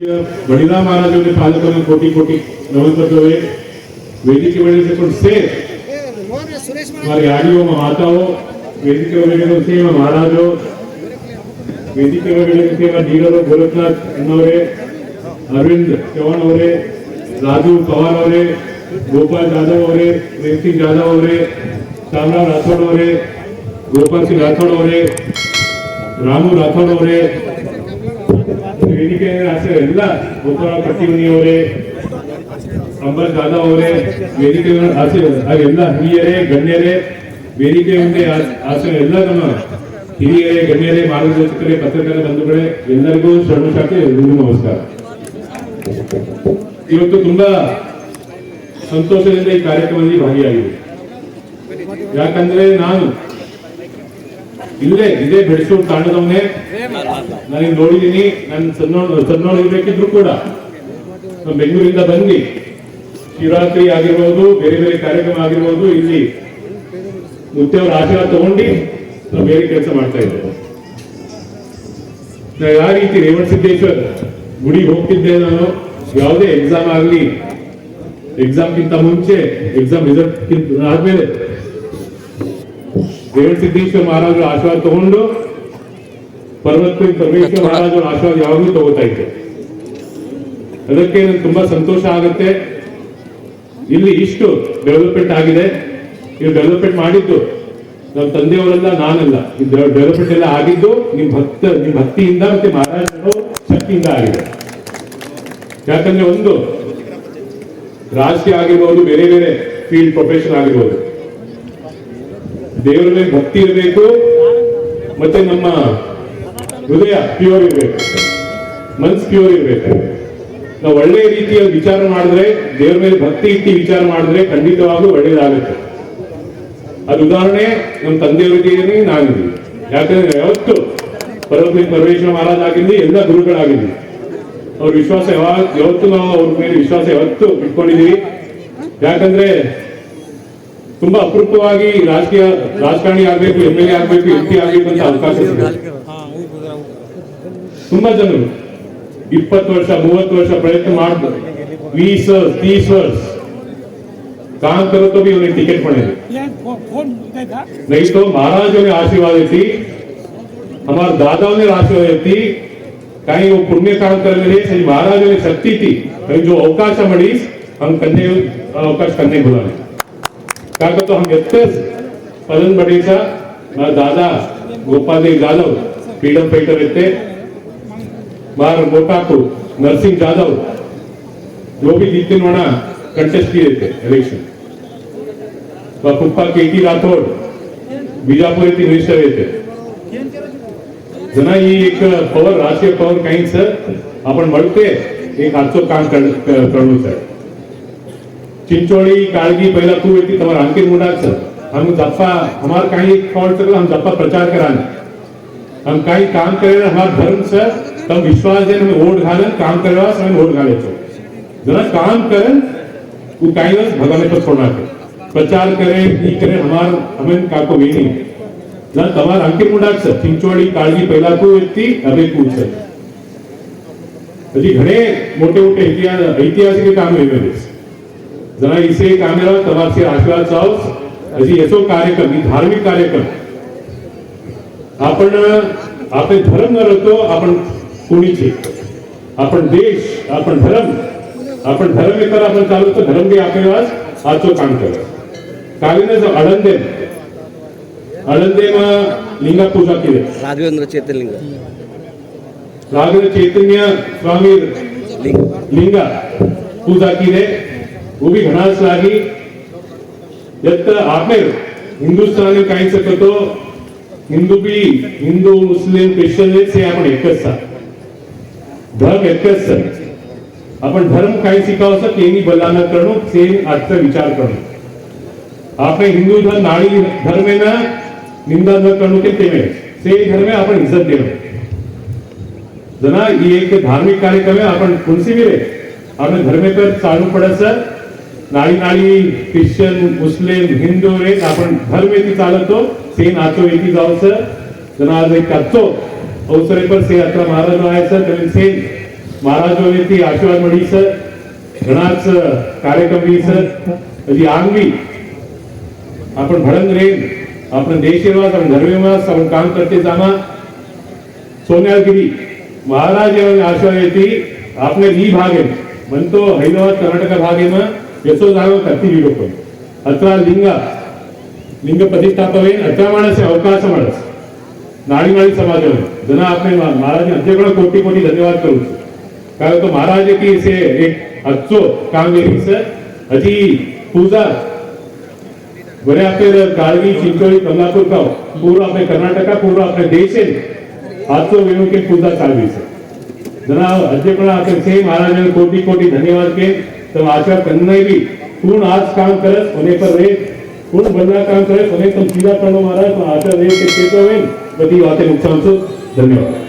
बड़ीला महाराजों ने पालकों में कोटि कोटि नमन करते हुए वेदी के वजह से कुछ से हमारे आड़ियों में माताओं वेदी के वजह से महाराजों वेदी के वजह से डीलरों गोरखनाथ अन्नवरे अरविंद चौहान ಅವರೇ राजू पवार ಅವರೇ गोपाल यादव ಅವರೇ प्रेम सिंह यादव ಅವರೇ श्यामराव राठौड़ ಅವರೇ गोपाल सिंह राठौड़ ಅವರೇ रामू राठौड़ ಅವರೇ ವೇದಿಕೆ ಆಸೆ ಎಲ್ಲ ಗೋಪಾಲ ಕಟ್ಟಿಮನಿಯವರೇ ಅಂಬರ್ ಜಾಧವ್ ಅವರೇ ವೇದಿಕೆ ಆಸೆ ಎಲ್ಲ ಹಿರಿಯರೇ ಗಣ್ಯರೇ ವೇದಿಕೆ ಮುಂದೆ ಆಸೆ ಎಲ್ಲ ನಮ್ಮ ಹಿರಿಯರೇ ಗಣ್ಯರೇ ಮಾರ್ಗದರ್ಶಕರೇ ಪತ್ರಕರ್ತರ ಬಂಧುಗಳೇ ಎಲ್ಲರಿಗೂ ಶರಣುಶಾಖೆ ಎಲ್ಲರಿಗೂ ನಮಸ್ಕಾರ. ಇವತ್ತು ತುಂಬಾ ಸಂತೋಷದಿಂದ ಈ ಕಾರ್ಯಕ್ರಮದಲ್ಲಿ ಭಾಗಿಯಾಗಿದೆ. ಯಾಕಂದ್ರೆ ನಾನು ಇದೇ ಬೆಳೆಸೋ ತಾಂಡದವನೇ ನಾನು ನೋಡಿದೀನಿ. ನಾನು ಸಣ್ಣೋಳು ಇರ್ಬೇಕಿದ್ರು ಕೂಡ ನಮ್ಮ ಬೆಂಗಳೂರಿಂದ ಬಂದು ಶಿವರಾತ್ರಿ ಆಗಿರ್ಬೋದು, ಬೇರೆ ಬೇರೆ ಕಾರ್ಯಕ್ರಮ ಆಗಿರ್ಬೋದು, ಇಲ್ಲಿ ಮುತ್ತೆಯವರ ಆಶೀರ್ವಾದ ತಗೊಂಡು ನಾವು ಬೇರೆ ಕೆಲಸ ಮಾಡ್ತಾ ಇದ್ದೇವೆ. ನಾವು ಯಾವ ರೀತಿ ರೇವಣಸಿದ್ದೇಶ್ವರ ಗುಡಿಗೆ ಹೋಗ್ತಿದ್ದೆ, ನಾನು ಯಾವುದೇ ಎಕ್ಸಾಮ್ ಆಗಲಿ ಎಕ್ಸಾಮ್ಗಿಂತ ಮುಂಚೆ ಎಕ್ಸಾಮ್ ರಿಸಲ್ಟ್ ಆದ್ಮೇಲೆ ರೇವಣಸಿದ್ದೇಶ್ವರ ಮಹಾರಾಜರ ಆಶೀರ್ವಾದ ತಗೊಂಡು ಪರ್ವತ ಪರಮೇಶ್ವರ ಮಹಾರಾಜರ ಆಶೀರ್ವಾದ ಯಾವಾಗಲೂ ತಗೋತಾ ಇದ್ದೆ. ಅದಕ್ಕೆ ನನಗೆ ತುಂಬಾ ಸಂತೋಷ ಆಗುತ್ತೆ. ಇಲ್ಲಿ ಇಷ್ಟು ಡೆವಲಪ್ಮೆಂಟ್ ಆಗಿದೆ. ನೀವು ಡೆವಲಪ್ಮೆಂಟ್ ಮಾಡಿದ್ದು ನಮ್ಮ ತಂದೆಯವರೆಲ್ಲ, ನಾನಲ್ಲ. ಈ ಡೆವಲಪ್ಮೆಂಟ್ ಎಲ್ಲ ಆಗಿದ್ದು ನಿಮ್ ಭಕ್ತಿಯಿಂದ ಮತ್ತೆ ಮಹಾರಾಜರು ಶಕ್ತಿಯಿಂದ ಆಗಿದೆ. ಯಾಕಂದ್ರೆ ಒಂದು ರಾಜಕೀಯ ಆಗಿರ್ಬೋದು, ಬೇರೆ ಬೇರೆ ಫೀಲ್ಡ್ ಪ್ರೊಫೆಷನ್ ಆಗಿರ್ಬೋದು, ದೇವರ ಮೇಲೆ ಭಕ್ತಿ ಇರಬೇಕು, ಮತ್ತೆ ನಮ್ಮ ಹೃದಯ ಪ್ಯೂರ್ ಇರಬೇಕು, ಮನ್ಸು ಪ್ಯೂರ್ ಇರಬೇಕು. ನಾವು ಒಳ್ಳೆಯ ರೀತಿಯ ವಿಚಾರ ಮಾಡಿದ್ರೆ, ದೇವರ ಮೇಲೆ ಭಕ್ತಿ ಇಟ್ಟು ವಿಚಾರ ಮಾಡಿದ್ರೆ ಖಂಡಿತವಾಗ್ಲೂ ಒಳ್ಳೇದಾಗುತ್ತೆ. ಅದು ಉದಾಹರಣೆ ನಮ್ಮ ತಂದೆಯವರಿದ್ದೀನಿ, ನಾನಿದ್ದೀನಿ. ಯಾಕಂದ್ರೆ ಯಾವತ್ತು ಪರಮೇಶ್ವರ ಮಹಾರಾಜ್ ಆಗಿದ್ವಿ, ಎಲ್ಲ ಗುರುಗಳಾಗಿದ್ವಿ. ಅವ್ರ ವಿಶ್ವಾಸ ಯಾವತ್ತು ನಾವು ಅವ್ರ ಮೇಲೆ ವಿಶ್ವಾಸ ಯಾವತ್ತು ಇಟ್ಕೊಂಡಿದೀವಿ. ಯಾಕಂದ್ರೆ ತುಂಬಾ ಅಪರೂಪವಾಗಿ ರಾಜಕಾರಣಿ ಆಗ್ಬೇಕು, MLA ಆಗ್ಬೇಕು, MP ಆಗ್ಬೇಕು ಅಂತ ಅವಕಾಶ ಸಿಗುತ್ತೆ. ತುಂಬಾ ಜನರು 20 ವರ್ಷ 30 ವರ್ಷ ಪ್ರಯತ್न ಮಾಡ್ತಾರೆ, 20 वर्ष 30 वर्ष काम करो तो भी उन्हें टिकट पड़ेगी नहीं. तो महाराजों ने आशीर्वाद थी, हमारे दादाओं ने आशीर्वाद थी. कहीं वो पुण्य काम कर रहे थे, महाराजों ने शक्ति थी, कहीं जो अवकाश मड़ी हम करने अवकाश करने बोला क्या तो हम एत्ते पदन बड़ीसा दादा गोपाल यादव फ्रीडम फाइटर रहते, मार मोटापू नरसिंह यादव जो भी जीतने वाला कंटेस्ट किए थे इलेक्शन. पप्पा KT राठौड़ बीजापुर के मिनिस्टर थे. जना ही एक पवर राष्ट्रीय पवर काही सर आपण મળते एक हातचं काम करणं सर. चिंचोळी काळगी पहिला खूप येते तुम्हाला अंकित मुंडा सर. हम जप्पा हमार काही फॉल्ट सर, हम जप्पा प्रचार कराने, हम काही काम करे हमार धर्म सर, तब विश्वास है हमें वोट घालन काम करवा समय वोट घाले छो. जरा काम करन वो काही वर्ष भगवान पर छोड़ना के प्रचार करे ई करे हमार हमें काको वेनी जरा तमार अंकित मुंडा सर. चिंचोळी काळगी पहिला खूप येती अबे खूप सर. हजी घणे मोठे मोठे ऐतिहासिक काम वेगळे जरा इसे कामेरा तमारचे आशीर्वाद चाहो. हजी येसो कार्यक्रम धार्मिक कार्यक्रम आपण आपले धर्म न रहतो, आपण कोणीचे आपण देश आपण धर्म एकर आपण चालू तो धर्म बी आपले आज आजो काम करे. कालीने जो अळंदे में लिंगा पूजा केले, राघवेंद्र चैतन्य स्वामी लिंगा पूजा केले. वो भी घनास लागी. जब आपने हिंदुस्तान में काही सकतो हिंदू मुस्लिम ख्रिश्चन से आपण एकच धर्म एकच सर. आपण धर्म काही शिकाव सर तेनी बलाना करणं सेम आजचा विचार करणं. आपने हिंदू धर्म नाड़ी धर्म ना निंदा न करणं के तेमे से धर्म आपण इज्जत देणं. जना ये एक धार्मिक कार्यक्रम है. आपण कोणसी भी रे आपण धर्म पर चालू पडत सर. नाड़ी ख्रिश्चन मुस्लिम हिंदू रे आपण धर्म येती चालतो से नाचो येती जाव सर. जना आज एक काचो अवसरे पर से यात्रा महाराज आहे सर. से મહારાજોથી આશીર્વાદ મળી છે ઘણા જ કાર્યક્રમ બી છે હજી આગવી आपण भड़ंग रेन आपण देश सेवा आपण धर्मेमा आपण काम करते जामा सोन्यागिरी महाराज आशा आपने नी भागे म्हणतो हैदराबाद कर्नाटक भागे में यशो जागो करती लोक अत्रा लिंग प्रतिष्ठापन अत्रा माणस अवकाश माणस नाळीमाळी समाज जना आपने महाराज अध्यक्ष कोटी कोटी धन्यवाद करू कारण तो महाराज की से एक अच्छो कामगिरी से हजी पूजा बरे अपने काळगी चिंचोली कमलापुर का पूरा अपने कर्नाटका पूरा अपने देश आज तो वेणुके पूजा चालवी से जना अध्यक्ष अपने से महाराज ने कोटि कोटि धन्यवाद के तो आशा करने भी पूर्ण आज काम करे होने पर रे पूर्ण बनना काम करे होने तो सीधा करो महाराज तो आशा रे के तो बड़ी बातें नुकसान से धन्यवाद।